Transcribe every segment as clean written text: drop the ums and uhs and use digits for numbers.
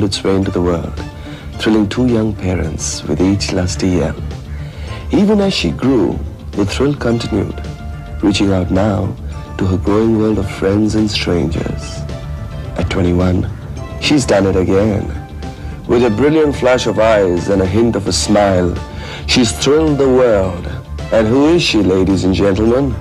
smiled its way into the world, thrilling two young parents with each lusty yell. Even as she grew, the thrill continued, reaching out now to her growing world of friends and strangers. At 21, she's done it again. With a brilliant flash of eyes and a hint of a smile, she's thrilled the world. And who is she, ladies and gentlemen?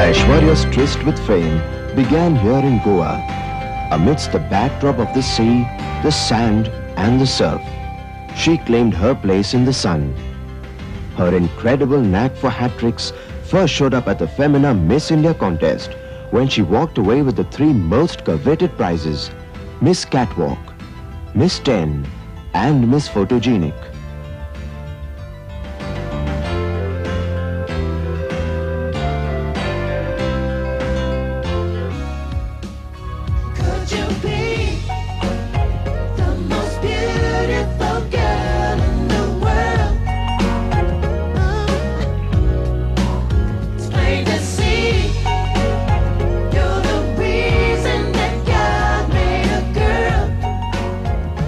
Aishwarya's tryst with fame began here in Goa, amidst the backdrop of the sea, the sand and the surf. She claimed her place in the sun. Her incredible knack for hat-tricks first showed up at the Femina Miss India contest when she walked away with the three most coveted prizes: Miss Catwalk, Miss 10 and Miss Photogenic.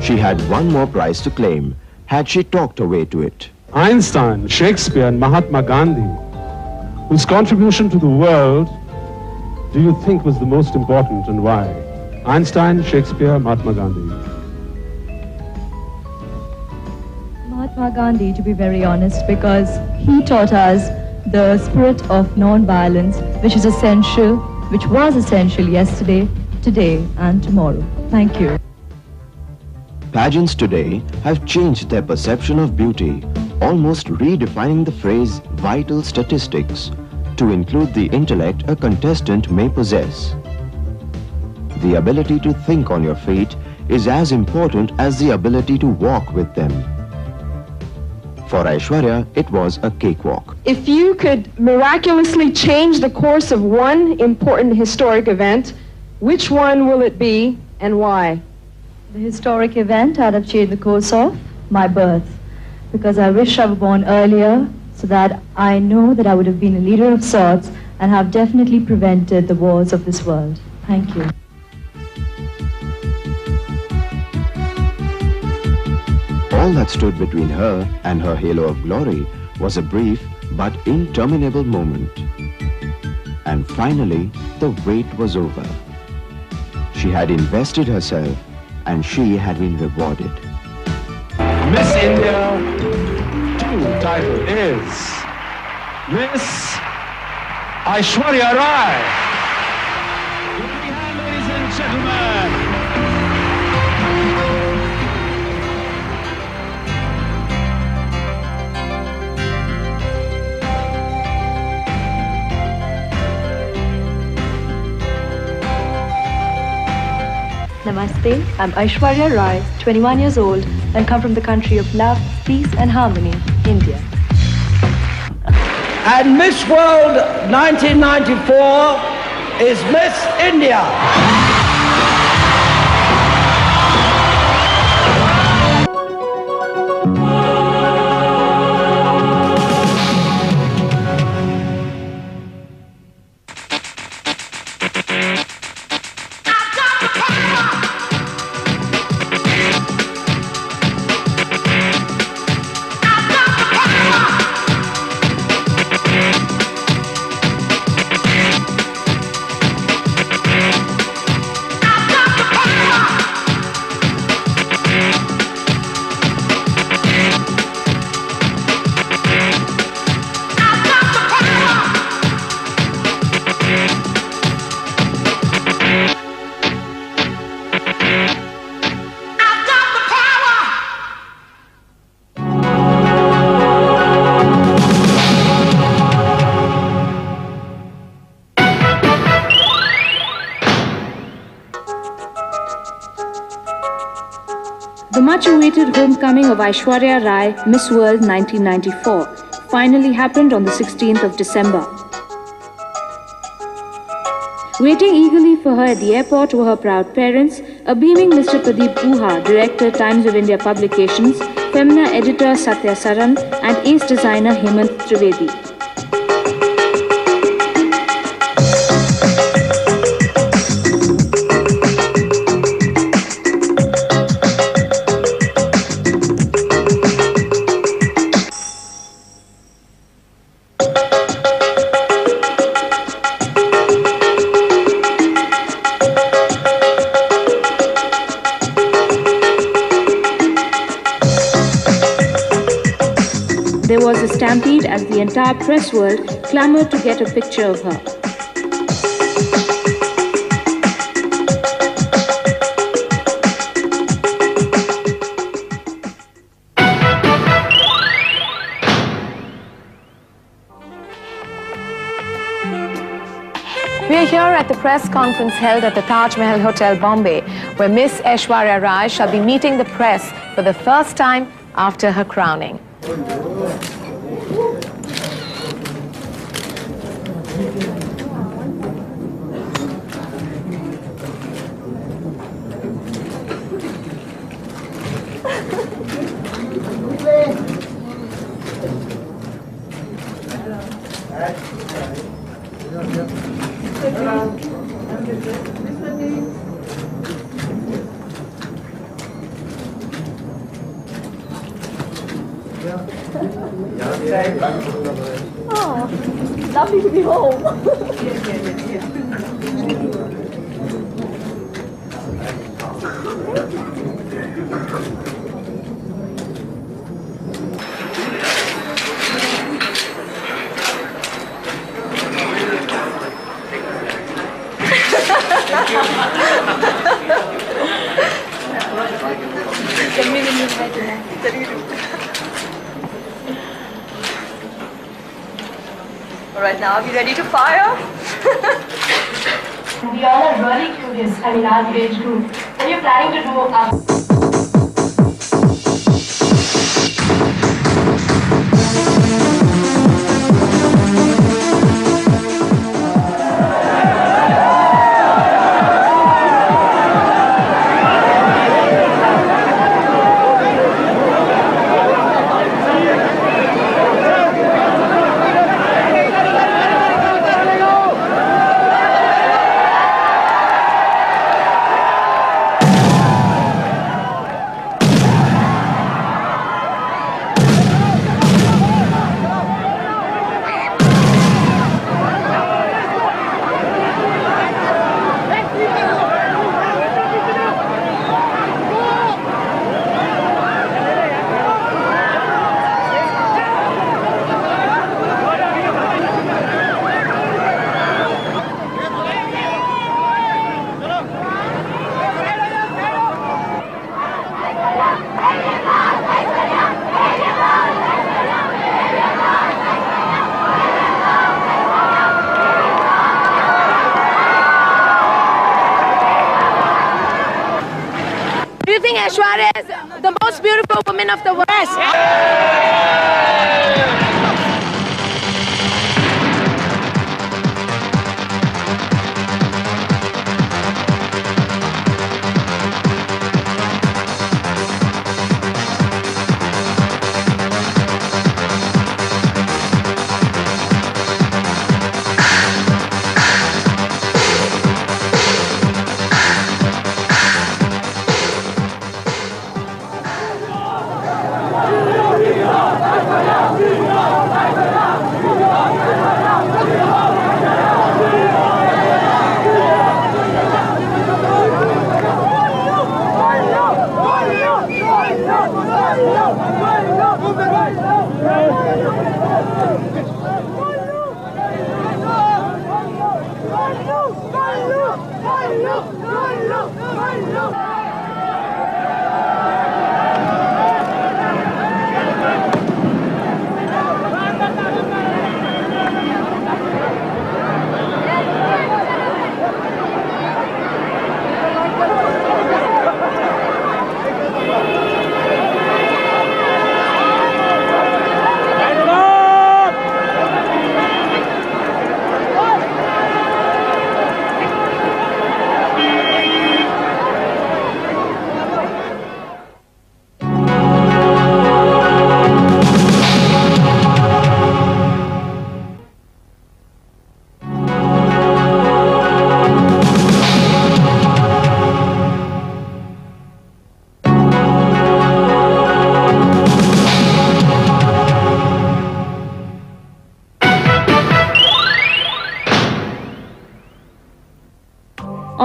She had one more prize to claim, had she talked her way to it. Einstein, Shakespeare and Mahatma Gandhi, whose contribution to the world do you think was the most important and why? Einstein, Shakespeare, Mahatma Gandhi. Mahatma Gandhi, to be very honest, because he taught us the spirit of non-violence, which is essential, which was essential yesterday, today and tomorrow. Thank you. Pageants today have changed their perception of beauty, almost redefining the phrase vital statistics to include the intellect a contestant may possess. The ability to think on your feet is as important as the ability to walk with them. For Aishwarya, it was a cakewalk. If you could miraculously change the course of one important historic event, which one will it be and why? The historic event I'd have changed the course of my birth, because I wish I were born earlier so that I know that I would have been a leader of sorts and have definitely prevented the wars of this world. Thank you. All that stood between her and her halo of glory was a brief but interminable moment. And finally, the wait was over. She had invested herself and she had been rewarded. Miss India 2 title is Miss Aishwaey Rai. Give me a hand, ladies and gentlemen. Namaste, I'm Aishwaey Rai, 21 years old, and come from the country of love, peace and harmony, India. And Miss World 1994 is Miss India. The much-awaited homecoming of Aishwaey Rai, Miss World 1994, finally happened on the 16th of December. Waiting eagerly for her at the airport were her proud parents, a beaming Mr. Pradeep Guha, Director, Times of India Publications, Femina Editor Satya Saran, and ace designer Hemant Trivedi. There was a stampede as the entire press world clamored to get a picture of her. We are here at the press conference held at the Taj Mahal Hotel, Bombay, where Miss Aishwaey Rai shall be meeting the press for the first time after her crowning. Oh, lovely to be home. All right, now are we ready to fire? We all are really curious, our age group. What are you planning to do? Do you think Aishwarya is the most beautiful woman of the West? Yeah.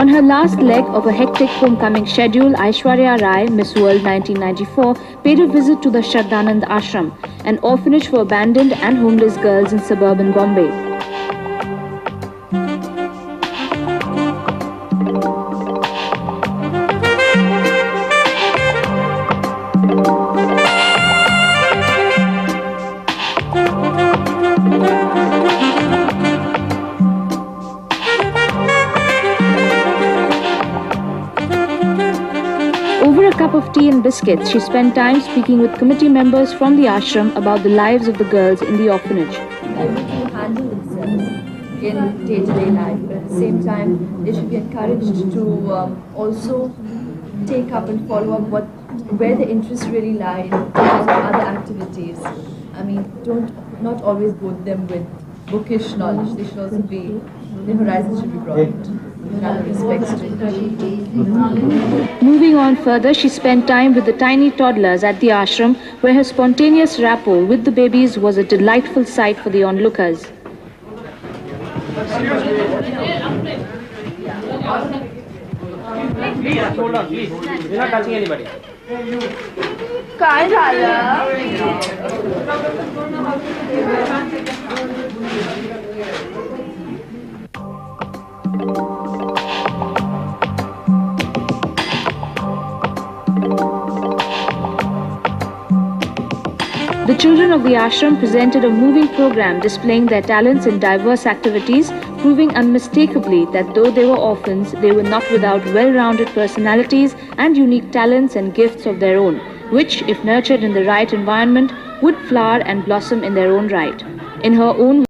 On her last leg of a hectic homecoming schedule, Aishwaey Rai, Miss World 1994, paid a visit to the Shraddhanand Ashram, an orphanage for abandoned and homeless girls in suburban Bombay. Over a cup of tea and biscuits, she spent time speaking with committee members from the ashram about the lives of the girls in the orphanage. Able to handle themselves in day-to-day life, but at the same time, they should be encouraged to also take up and follow up where the interests really lie in terms of other activities. I mean, not always both them with bookish knowledge. They should also be, their horizons should be broadened. Moving on further, she spent time with the tiny toddlers at the ashram, where her spontaneous rapport with the babies was a delightful sight for the onlookers. Please, hold on, please. You're not touching anybody. काय झालं? The children of the ashram presented a moving program displaying their talents in diverse activities, proving unmistakably that though they were orphans, they were not without well-rounded personalities and unique talents and gifts of their own, which, if nurtured in the right environment, would flower and blossom in their own right. In her own